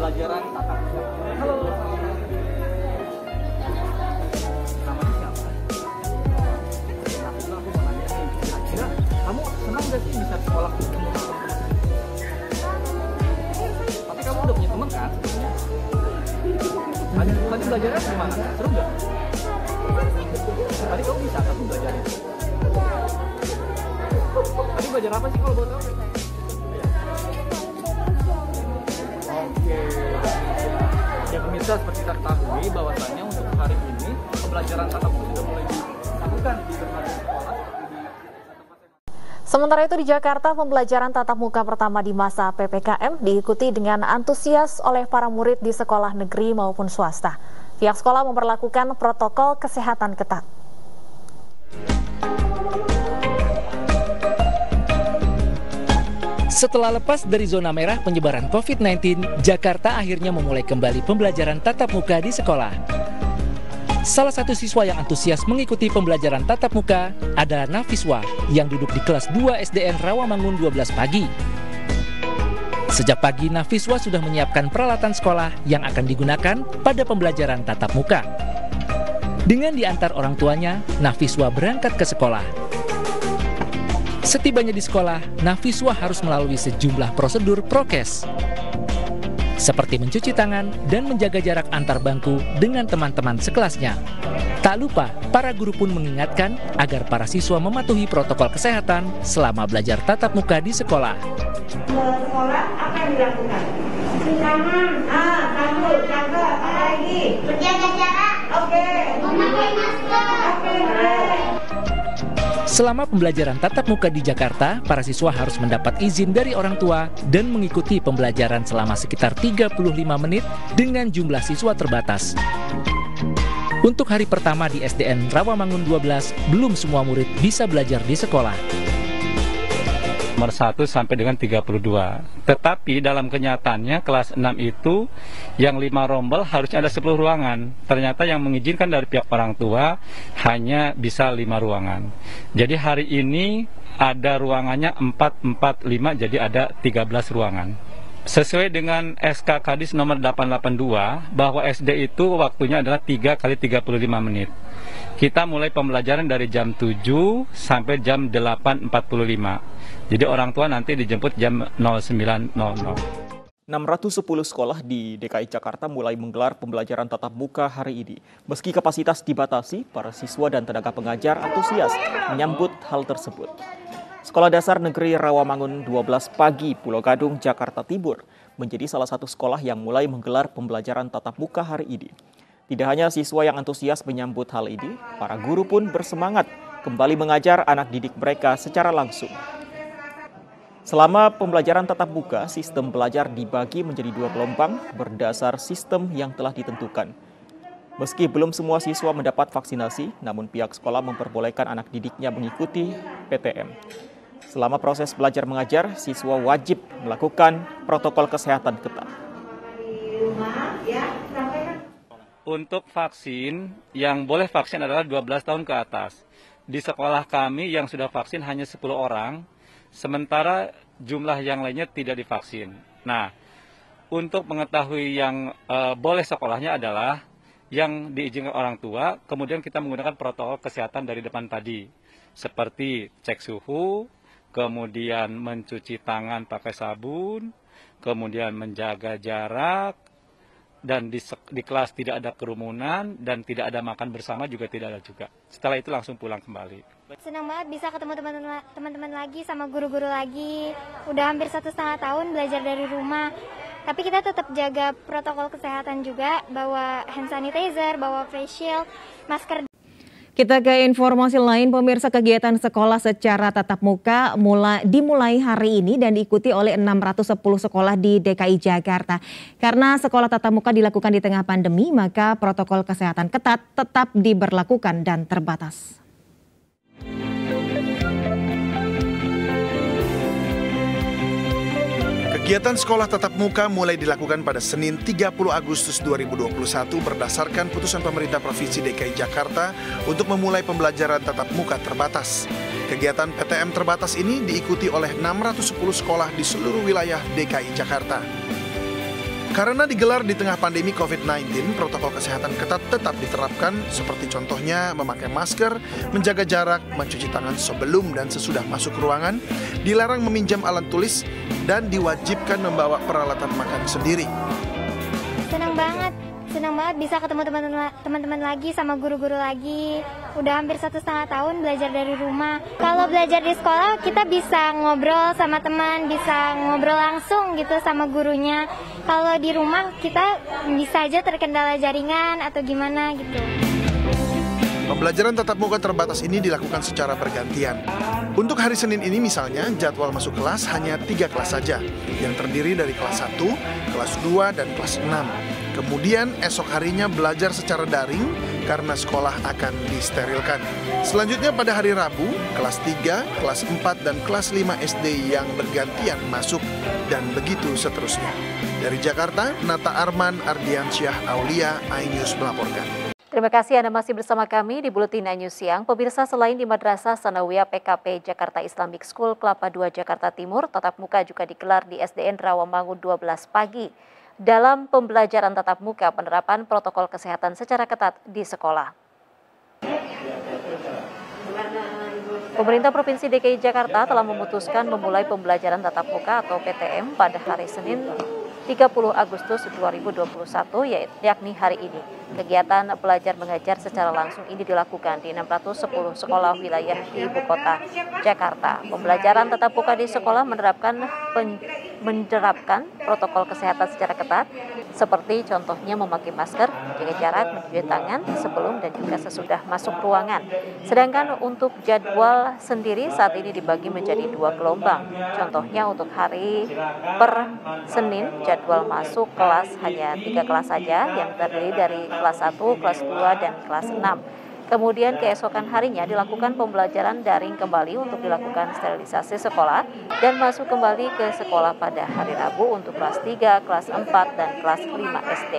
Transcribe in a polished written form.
pembelajaran tatap muka. Halo. Namanya siapa? Aku mau nanya nih, kira-kira kamu senang gak sih bisa sekolah ketemu teman-teman? Tapi kamu udah punya teman kan? Tadi belajarnya gimana? Seru nggak? Tadi kamu bisa kan belajarnya? Tadi belajar apa sih kalau boleh tahu? Oke. Ya pemirsa, seperti kita ketahui bahwasannya untuk hari ini pembelajaran tatap muka sudah mulai dilakukan di berbagai sekolah. Sementara itu di Jakarta, pembelajaran tatap muka pertama di masa PPKM diikuti dengan antusias oleh para murid di sekolah negeri maupun swasta. Pihak sekolah memperlakukan protokol kesehatan ketat. Setelah lepas dari zona merah penyebaran COVID-19, Jakarta akhirnya memulai kembali pembelajaran tatap muka di sekolah. Salah satu siswa yang antusias mengikuti pembelajaran tatap muka adalah Nafiswa yang duduk di kelas 2 SDN Rawamangun 12 pagi. Sejak pagi, Nafiswa sudah menyiapkan peralatan sekolah yang akan digunakan pada pembelajaran tatap muka. Dengan diantar orang tuanya, Nafiswa berangkat ke sekolah. Setibanya di sekolah, Nafiswa harus melalui sejumlah prosedur prokes, seperti mencuci tangan dan menjaga jarak antar bangku dengan teman-teman sekelasnya. Tak lupa, para guru pun mengingatkan agar para siswa mematuhi protokol kesehatan selama belajar tatap muka di sekolah. Sekolah apa yang dilakukan? Cuci tangan, sabun, jaga, apa lagi? Menjaga jarak. Oke. Memakai masker. Oke. Selama pembelajaran tatap muka di Jakarta, para siswa harus mendapat izin dari orang tua dan mengikuti pembelajaran selama sekitar 35 menit dengan jumlah siswa terbatas. Untuk hari pertama di SDN Rawamangun 12, belum semua murid bisa belajar di sekolah. Nomor 1 sampai dengan 32. Tetapi dalam kenyataannya kelas 6 itu yang 5 rombel harusnya ada 10 ruangan. Ternyata yang mengizinkan dari pihak orang tua hanya bisa 5 ruangan. Jadi hari ini ada ruangannya 445, jadi ada 13 ruangan. Sesuai dengan SK Kadis nomor 882 bahwa SD itu waktunya adalah 3 kali 35 menit. Kita mulai pembelajaran dari jam 7 sampai jam 8.45. Jadi orang tua nanti dijemput jam 09.00. 610 sekolah di DKI Jakarta mulai menggelar pembelajaran tatap muka hari ini. Meski kapasitas dibatasi, para siswa dan tenaga pengajar antusias menyambut hal tersebut. Sekolah Dasar Negeri Rawamangun 12 pagi, Pulau Gadung, Jakarta Timur menjadi salah satu sekolah yang mulai menggelar pembelajaran tatap muka hari ini. Tidak hanya siswa yang antusias menyambut hal ini, para guru pun bersemangat kembali mengajar anak didik mereka secara langsung. Selama pembelajaran tatap muka, sistem belajar dibagi menjadi 2 gelombang berdasar sistem yang telah ditentukan. Meski belum semua siswa mendapat vaksinasi, namun pihak sekolah memperbolehkan anak didiknya mengikuti PTM. Selama proses belajar mengajar, siswa wajib melakukan protokol kesehatan ketat. Untuk vaksin, yang boleh vaksin adalah 12 tahun ke atas. Di sekolah kami yang sudah vaksin hanya 10 orang, sementara jumlah yang lainnya tidak divaksin. Nah, untuk mengetahui yang boleh sekolahnya adalah yang diizinkan orang tua, kemudian kita menggunakan protokol kesehatan dari depan tadi, seperti cek suhu, kemudian mencuci tangan pakai sabun, kemudian menjaga jarak, dan di kelas tidak ada kerumunan, dan tidak ada makan bersama juga tidak ada juga. Setelah itu langsung pulang kembali. Senang banget bisa ketemu teman-teman lagi, sama guru-guru lagi. Udah hampir 1,5 tahun belajar dari rumah. Tapi kita tetap jaga protokol kesehatan juga, bawa hand sanitizer, bawa face shield, masker. Kita ke informasi lain, pemirsa. Kegiatan sekolah secara tatap muka dimulai hari ini dan diikuti oleh 610 sekolah di DKI Jakarta. Karena sekolah tatap muka dilakukan di tengah pandemi, maka protokol kesehatan ketat tetap diberlakukan dan terbatas. Kegiatan sekolah tatap muka mulai dilakukan pada Senin 30 Agustus 2021 berdasarkan putusan pemerintah Provinsi DKI Jakarta untuk memulai pembelajaran tatap muka terbatas. Kegiatan PTM terbatas ini diikuti oleh 610 sekolah di seluruh wilayah DKI Jakarta. Karena digelar di tengah pandemi COVID-19, protokol kesehatan ketat tetap diterapkan seperti contohnya memakai masker, menjaga jarak, mencuci tangan sebelum dan sesudah masuk ruangan, dilarang meminjam alat tulis, dan diwajibkan membawa peralatan makan sendiri. Senang banget bisa ketemu teman-teman lagi sama guru-guru lagi. Udah hampir 1,5 tahun belajar dari rumah. Kalau belajar di sekolah kita bisa ngobrol sama teman, bisa ngobrol langsung gitu sama gurunya. Kalau di rumah kita bisa aja terkendala jaringan atau gimana gitu. Pembelajaran tatap muka terbatas ini dilakukan secara bergantian. Untuk hari Senin ini misalnya, jadwal masuk kelas hanya 3 kelas saja, yang terdiri dari kelas 1, kelas 2, dan kelas 6. Kemudian esok harinya belajar secara daring karena sekolah akan disterilkan. Selanjutnya pada hari Rabu, kelas 3, kelas 4, dan kelas 5 SD yang bergantian masuk, dan begitu seterusnya. Dari Jakarta, Nata Arman, Ardiansyah Aulia, iNews melaporkan. Terima kasih Anda masih bersama kami di Buletin iNews Siang. Pemirsa, selain di Madrasah Sanawiyah PKP Jakarta Islamic School Kelapa II Jakarta Timur, tatap muka juga digelar di SDN Rawamangun 12 pagi. Dalam pembelajaran tatap muka, penerapan protokol kesehatan secara ketat di sekolah. Pemerintah Provinsi DKI Jakarta telah memutuskan memulai pembelajaran tatap muka atau PTM pada hari Senin 30 Agustus 2021, yakni hari ini. Kegiatan belajar mengajar secara langsung ini dilakukan di 610 sekolah wilayah di Ibu Kota Jakarta. Pembelajaran tatap muka di sekolah menerapkan protokol kesehatan secara ketat, seperti contohnya memakai masker, menjaga jarak, mencuci tangan sebelum dan juga sesudah masuk ruangan. Sedangkan untuk jadwal sendiri saat ini dibagi menjadi 2 gelombang. Contohnya untuk hari per Senin, jadwal masuk kelas hanya 3 kelas saja yang terdiri dari kelas 1, kelas 2, dan kelas 6. Kemudian keesokan harinya dilakukan pembelajaran daring kembali untuk dilakukan sterilisasi sekolah dan masuk kembali ke sekolah pada hari Rabu untuk kelas 3, kelas 4, dan kelas 5 SD.